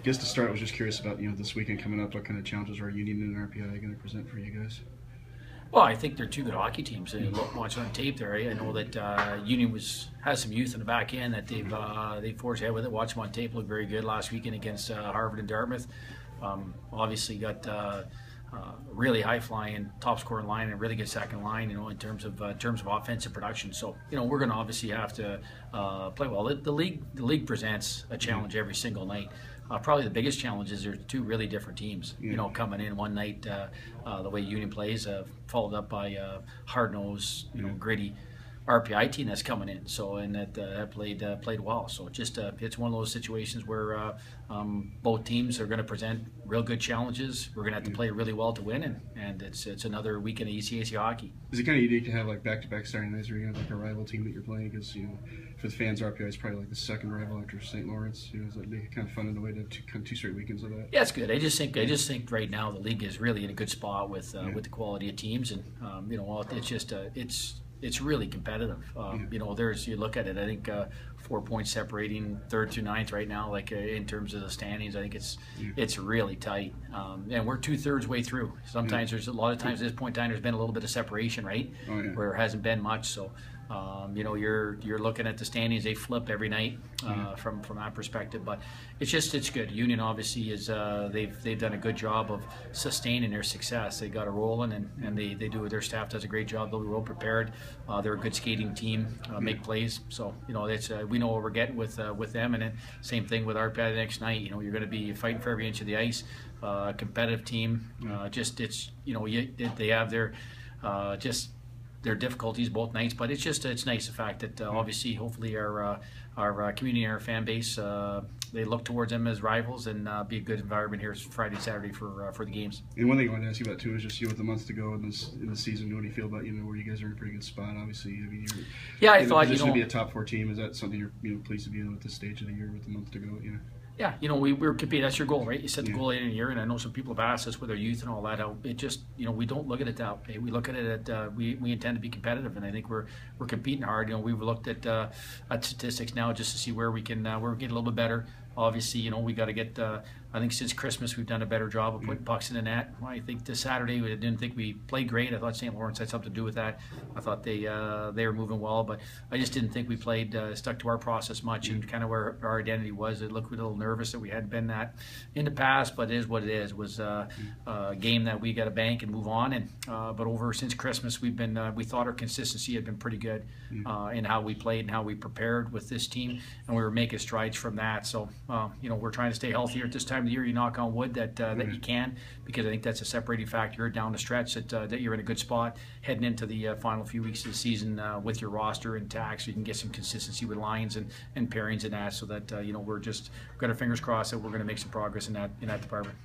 guess to start, I was just curious about this weekend coming up. What kind of challenges are Union and RPI going to present for you guys? Well, I think they're two good hockey teams. Watching on tape there, I know that Union has some youth in the back end that they forged ahead with it. Watch them on tape, looked very good last weekend against Harvard and Dartmouth. Obviously got really high flying top scoring line and a really good second line, in terms of offensive production. So we're going to obviously have to play well. The league presents a challenge every single night. Probably the biggest challenge is there's two really different teams. Coming in one night, the way Union plays, followed up by hard-nosed, gritty RPI team that's coming in. So and that played well. So it's one of those situations where both teams are going to present real good challenges. We're going to have to play really well to win, and it's another weekend of ECAC hockey. Is it kind of unique to have like back-to-back starting nights where you have like a rival team that you're playing? Because for the fans, RPI is probably like the second rival after St. Lawrence. Is that kind of fun in a way to two straight weekends of that? Yeah, it's good. I just think right now the league is really in a good spot with the quality of teams, and it's really competitive. You look at it. I think 4 points separating third to ninth right now. Like in terms of the standings, I think it's really tight. And we're 2/3 way through. Sometimes there's a lot of times at this point in time there's been a little bit of separation, right? Where there hasn't been much. So you're looking at the standings. They flip every night from that perspective. But it's good. Union obviously is they've done a good job of sustaining their success. They got it rolling, and they do. Their staff does a great job. They're well prepared. They're a good skating team. Make plays. So we know what we're getting with them, and then same thing with RPI the next night. You're going to be fighting for every inch of the ice. Competitive team. They have their difficulties both nights, but it's nice the fact that obviously hopefully our community and our fan base they look towards them as rivals, and be a good environment here Friday, Saturday for the games. And one thing I wanted to ask you about too is just with the months to go in the season, what do you feel about where you guys are in a pretty good spot? Obviously, you're I thought to be a top 4 team. Is that something you're pleased to be in at this stage of the year with the month to go? Yeah, we're competing. That's your goal, right? You set the goal in a year, and I know some people have asked us with our youth and all that. We don't look at it that way. We look at it at we intend to be competitive, and I think we're competing hard. We've looked at statistics now just to see where we can get a little bit better. Obviously, we got to get. I think since Christmas we've done a better job of putting pucks in the net. I think this Saturday we didn't think we played great. I thought St. Lawrence had something to do with that. I thought they were moving well, but I just didn't think we played stuck to our process much and kind of where our identity was. It looked a little nervous that we hadn't been that in the past, but it is what it is. It was a game that we got to bank and move on. And but over since Christmas we thought our consistency had been pretty good in how we played and how we prepared with this team, and we were making strides from that. So we're trying to stay healthier at this time of the year. You knock on wood that you can, because I think that's a separating factor down the stretch that you're in a good spot heading into the final few weeks of the season with your roster intact, so you can get some consistency with lines and pairings and that, so that we're just got our fingers crossed that we're going to make some progress in that department.